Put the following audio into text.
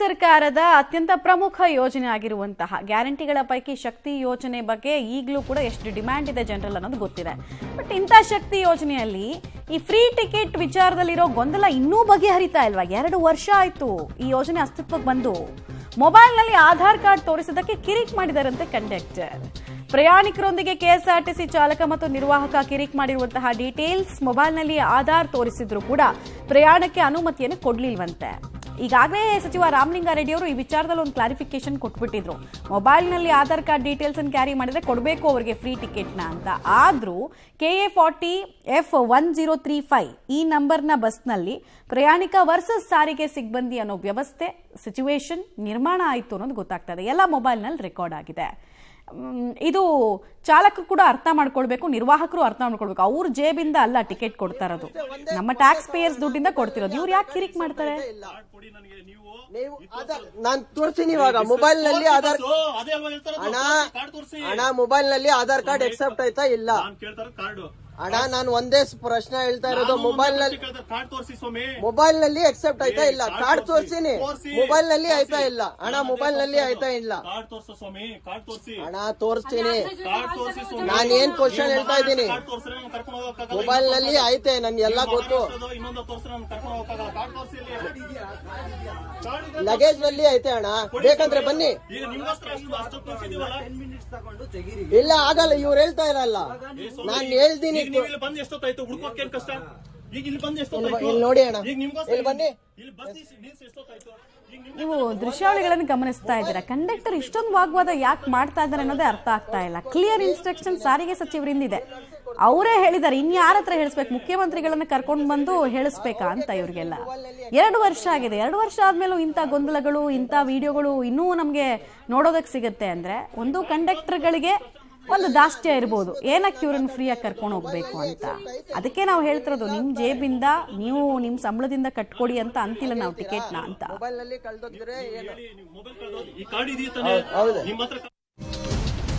ಸರ್ಕಾರದ ಅತ್ಯಂತ ಪ್ರಮುಖ ಯೋಜನೆ ಆಗಿರುವಂತಹ ಗ್ಯಾರಂಟಿಗಳ ಪೈಕಿ ಶಕ್ತಿ ಯೋಜನೆ ಬಗ್ಗೆ ಈಗಲೂ ಕೂಡ ಎಷ್ಟು ಡಿಮ್ಯಾಂಡ್ ಇದೆ ಜನರಲ್ ಅನ್ನೋದು ಗೊತ್ತಿದೆ. ಬಟ್ ಇಂಥ ಶಕ್ತಿ ಯೋಜನೆಯಲ್ಲಿ ಈ ಫ್ರೀ ಟಿಕೆಟ್ ವಿಚಾರದಲ್ಲಿರೋ ಗೊಂದಲ ಇನ್ನೂ ಬಗೆಹರಿತಾ ಇಲ್ವಾ? 2 ವರ್ಷ ಆಯ್ತು ಈ ಯೋಜನೆ ಅಸ್ತಿತ್ವಕ್ಕೆ ಬಂದು. ಮೊಬೈಲ್ನಲ್ಲಿ ಆಧಾರ್ ಕಾರ್ಡ್ ತೋರಿಸೋದಕ್ಕೆ ಕಿರಿಕ್ ಮಾಡಿದಾರಂತೆ ಕಂಡಕ್ಟರ್. ಪ್ರಯಾಣಿಕರೊಂದಿಗೆ ಕೆಎಸ್ಆರ್ಟಿಸಿ ಚಾಲಕ ಮತ್ತು ನಿರ್ವಾಹಕ ಕಿರಿಕ್ ಮಾಡಿರುವಂತಹ ಡೀಟೇಲ್ಸ್ ಮೊಬೈಲ್ನಲ್ಲಿ ಆಧಾರ್ ತೋರಿಸಿದ್ರು ಕೂಡ ಪ್ರಯಾಣಕ್ಕೆ ಅನುಮತಿಯನ್ನು ಕೊಡ್ಲಿಲ್ವಂತೆ. ಈಗಾಗಲೇ ಸಚಿವ ರಾಮಲಿಂಗಾರೆಡ್ಡಿ ಅವರು ಈ ವಿಚಾರದಲ್ಲಿ ಒಂದು ಕ್ಲಾರಿಫಿಕೇಶನ್ ಕೊಟ್ಬಿಟ್ಟಿದ್ರು. ಮೊಬೈಲ್ನಲ್ಲಿ ಆಧಾರ್ ಕಾರ್ಡ್ ಡೀಟೇಲ್ಸ್ ಅನ್ನು ಕ್ಯಾರಿ ಮಾಡಿದ್ರೆ ಕೊಡಬೇಕು ಅವರಿಗೆ ಫ್ರೀ ಟಿಕೆಟ್ನ ಅಂತ. ಆದ್ರೂ KA40F1035 ಈ ನಂಬರ್ನ ಬಸ್ನಲ್ಲಿ ಪ್ರಯಾಣಿಕ ವರ್ಸಸ್ ಸಾರಿಗೆ ಸಿಬ್ಬಂದಿ ಅನ್ನೋ ವ್ಯವಸ್ಥೆ ಸಿಚುವೇಶನ್ ನಿರ್ಮಾಣ ಆಯಿತು ಅನ್ನೋದು ಗೊತ್ತಾಗ್ತಾ ಇದೆ. ಎಲ್ಲ ಮೊಬೈಲ್ನಲ್ಲಿ ರೆಕಾರ್ಡ್ ಆಗಿದೆ. ಇದು ಚಾಲಕರು ಕೂಡ ಅರ್ಥ ಮಾಡ್ಕೊಳ್ಬೇಕು, ನಿರ್ವಾಹಕರು ಅರ್ಥ ಮಾಡ್ಕೊಳ್ಬೇಕು. ಅವ್ರ ಜೇಬಿಂದ ಅಲ್ಲ ಟಿಕೆಟ್ ಕೊಡ್ತಾ ಇರೋದು, ನಮ್ಮ ಟ್ಯಾಕ್ಸ್ ಪೇಯರ್ಸ್ ದುಡ್ಡಿಂದ ಕೊಡ್ತಿರೋದು. ಇವ್ರು ಯಾಕೆ ಕಿರಿಕ್ ಮಾಡ್ತಾರೆ? ನಾನ್ ತೋರಿಸ್ತೀನಿ ಇವಾಗ ಮೊಬೈಲ್ ನಲ್ಲಿ ಆಧಾರ್ ಅಣ್ಣ ಮೊಬೈಲ್ ನಲ್ಲಿ ಆಧಾರ್ ಕಾರ್ಡ್ ಎಕ್ಸೆಪ್ಟ್ ಆಯ್ತಾ ಇಲ್ಲ ಅಣ್ಣ? ನಾನು ಒಂದೇ ಪ್ರಶ್ನೆ ಹೇಳ್ತಾ ಇರೋದು, ಮೊಬೈಲ್ ನಲ್ಲಿ ಎಕ್ಸೆಪ್ಟ್ ಆಯ್ತಾ ಇಲ್ಲ? ಕಾರ್ಡ್ ತೋರಿಸ್ತೀನಿ, ಮೊಬೈಲ್ ನಲ್ಲಿ ಆಯ್ತಾ ಇಲ್ಲ ಅಣ್ಣ? ಮೊಬೈಲ್ ನಲ್ಲಿ ಆಯ್ತಾ ಇಲ್ಲ ಅಣ್ಣ? ತೋರಿಸ್ತೀನಿ. ನಾನು ಏನ್ ಕ್ವಶನ್ ಹೇಳ್ತಾ ಇದ್ದೀನಿ, ಮೊಬೈಲ್ ನಲ್ಲಿ ಐತೆ, ನನ್ಗೆ ಎಲ್ಲ ಗೊತ್ತು. ಲಗೇಜ್ ನಲ್ಲಿ ಐತೆ ಅಣ್ಣ, ಬೇಕಂದ್ರೆ ಬನ್ನಿ. ಇಲ್ಲ ಆಗಲ್ಲ, ಇವ್ರು ಹೇಳ್ತಾ ಇರಲ್ಲ, ನಾನು ಹೇಳ್ತೀನಿ. ನೋಡಿ ಅಣ್ಣ, ಇಲ್ಲಿ ಬನ್ನಿ. ನೀವು ದೃಶ್ಯಾವಳಿಗಳನ್ನು ಗಮನಿಸ್ತಾ ಇದ್ದೀರಾ. ಕಂಡಕ್ಟರ್ ಇಷ್ಟೊಂದು ವಾಗ್ವಾದ ಯಾಕೆ ಮಾಡ್ತಾ ಇದ್ದಾರೆ ಅನ್ನೋದೇ ಅರ್ಥ ಆಗ್ತಾ ಇಲ್ಲ. ಕ್ಲಿಯರ್ ಇನ್ಸ್ಟ್ರಕ್ಷನ್ ಸಾರಿಗೆ ಸಚಿವರಿಂದ ಇದೆ, ಅವರೇ ಹೇಳಿದ್ದಾರೆ. ಇನ್ಯಾರ ಹತ್ರ ಹೇಳಿಸ್ಬೇಕು? ಮುಖ್ಯಮಂತ್ರಿಗಳನ್ನ ಕರ್ಕೊಂಡು ಬಂದು ಹೇಳಿಸ್ಬೇಕಾ ಅಂತ ಇವ್ರಿಗೆಲ್ಲ? 2 ವರ್ಷ ಆಗಿದೆ. 2 ವರ್ಷ ಆದ್ಮೇಲೂ ಇಂಥ ಗೊಂದಲಗಳು, ಇಂಥ ವಿಡಿಯೋಗಳು ಇನ್ನೂ ನಮ್ಗೆ ನೋಡೋದಕ್ಕೆ ಸಿಗುತ್ತೆ ಅಂದ್ರೆ ಒಂದು ಕಂಡಕ್ಟರ್ಗಳಿಗೆ ಒಂದು ದಾಷ್ಟ್ಯ ಇರ್ಬೋದು, ಏನಕ್ಕೆ ಇವ್ರನ್ನ ಫ್ರೀಯಾಗಿ ಕರ್ಕೊಂಡು ಹೋಗ್ಬೇಕು ಅಂತ. ಅದಕ್ಕೆ ನಾವು ಹೇಳ್ತಿರೋದು, ನಿಮ್ ಜೇಬಿಂದ ನೀವು ನಿಮ್ ಸಂಬಳದಿಂದ ಕಟ್ಕೊಡಿ ಅಂತ ಅಂತಿಲ್ಲ ನಾವು ಟಿಕೆಟ್ನ ಅಂತ.